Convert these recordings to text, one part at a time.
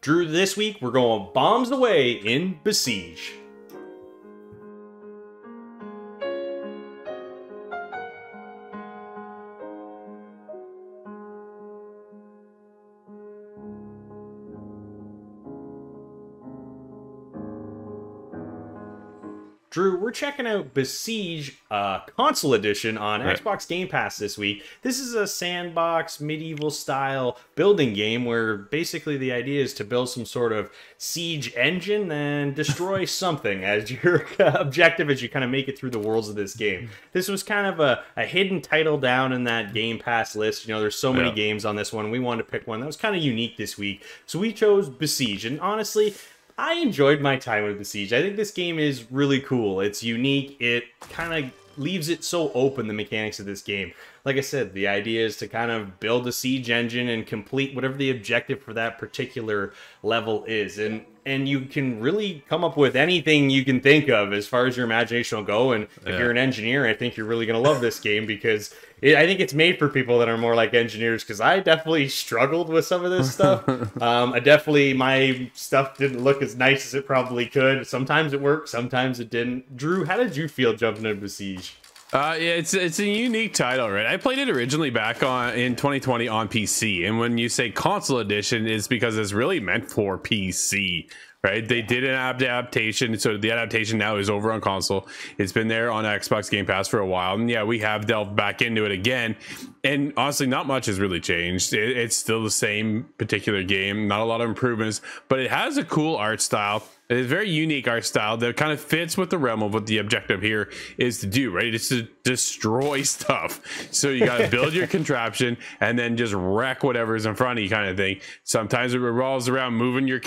Drew, this week we're going bombs away in Besiege. Drew, we're checking out Besiege console edition on Xbox Game Pass this week. This is a sandbox, medieval-style building game where basically the idea is to build some sort of siege engine and destroy something as your objective as you kind of make it through the worlds of this game. This was kind of a hidden title down in that Game Pass list. You know, there's so many games on this one. We wanted to pick one that was kind of unique this week. So we chose Besiege, and honestly, I enjoyed my time with Besiege. I think this game is really cool. It's unique. It kind of leaves it so open, the mechanics of this game. Like I said, the idea is to kind of build a siege engine and complete whatever the objective for that particular level is. And you can really come up with anything you can think of as far as your imagination will go. And if you're an engineer, I think you're really going to love this game because I think it's made for people that are more like engineers, because I definitely struggled with some of this stuff. My stuff didn't look as nice as it probably could. Sometimes it worked, sometimes it didn't. Drew, how did you feel jumping into Besiege? Yeah, it's a unique title, right? I played it originally back in 2020 on PC, and when you say console edition, it's because it's really meant for PC, right? They did an adaptation, so the adaptation now is over on console. It's been there on Xbox Game Pass for a while, and yeah, we have delved back into it again, and honestly, not much has really changed. It's still the same particular game, not a lot of improvements, but it has a cool art style. It's a very unique art style that kind of fits with the realm of what the objective here is to do, right? It's to destroy stuff. So you got to build your contraption and then just wreck whatever's in front of you, kind of thing. Sometimes it revolves around moving your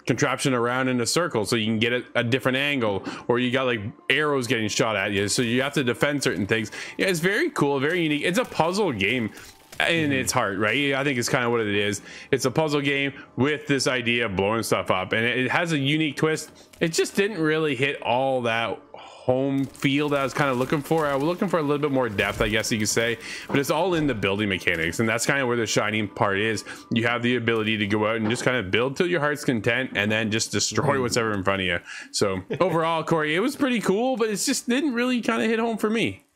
contraption around in a circle so you can get a different angle, or you got like arrows getting shot at you, so you have to defend certain things. Yeah, it's very cool, very unique. It's a puzzle game in its heart, right? I think it's kind of what it is. It's a puzzle game with this idea of blowing stuff up, and it has a unique twist. It just didn't really hit all that home feel that I was kind of looking for. I was looking for a little bit more depth, I guess you could say, but it's all in the building mechanics, and that's kind of where the shining part is. You have the ability to go out and just kind of build till your heart's content and then just destroy what's ever in front of you. So overall, Corey, it was pretty cool, but it just didn't really kind of hit home for me.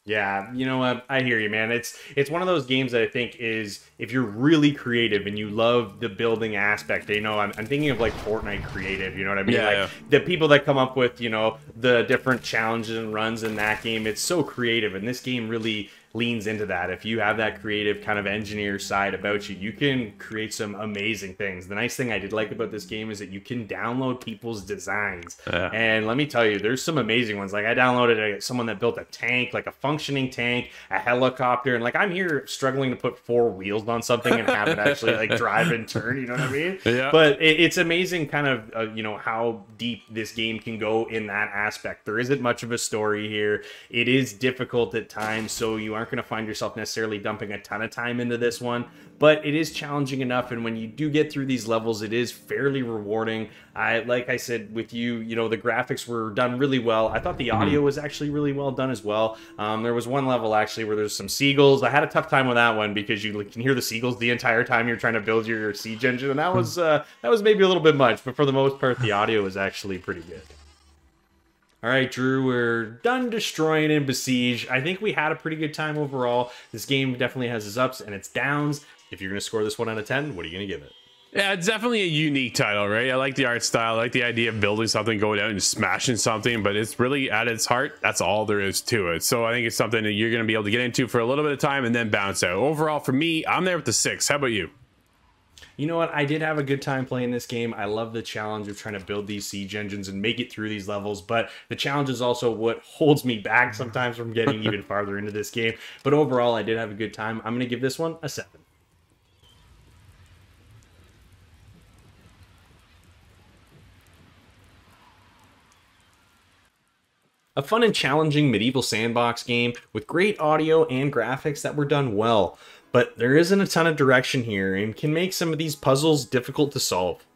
Yeah, you know what? I hear you, man. It's one of those games that I think is, if you're really creative and you love the building aspect, you know, I'm thinking of like Fortnite creative, you know what I mean? Yeah, like the people that come up with, you know, the different challenges and runs in that game, it's so creative, and this game really leans into that. If you have that creative kind of engineer side about you, you can create some amazing things. The nice thing I did like about this game is that you can download people's designs. And let me tell you, there's some amazing ones. Like I downloaded someone that built a tank, like a functioning tank, a helicopter, and like I'm here struggling to put 4 wheels on something and have it actually like drive and turn, you know what I mean? Yeah. But it's amazing kind of, you know, how deep this game can go in that aspect. There isn't much of a story here. It is difficult at times, so you aren't going to find yourself necessarily dumping a ton of time into this one, but it is challenging enough, and when you do get through these levels, it is fairly rewarding. Like I said with you, you know, the graphics were done really well. I thought the audio was actually really well done as well. There was one level actually where there's some seagulls. I had a tough time with that one because you can hear the seagulls the entire time you're trying to build your siege engine, and that was maybe a little bit much, but for the most part, the audio was actually pretty good. All right, Drew, we're done destroying in Besiege. I think we had a pretty good time overall. This game definitely has its ups and its downs. If you're going to score this 1 out of 10, what are you going to give it? Yeah, it's definitely a unique title, right? I like the art style. I like the idea of building something, going out and smashing something, but it's really at its heart, that's all there is to it. So I think it's something that you're going to be able to get into for a little bit of time and then bounce out. Overall, for me, I'm there with the 6. How about you? You know what? I did have a good time playing this game. I love the challenge of trying to build these siege engines and make it through these levels, but the challenge is also what holds me back sometimes from getting even farther into this game. But overall, I did have a good time. I'm going to give this one a 7. A fun and challenging medieval sandbox game with great audio and graphics that were done well. But there isn't a ton of direction here and can make some of these puzzles difficult to solve.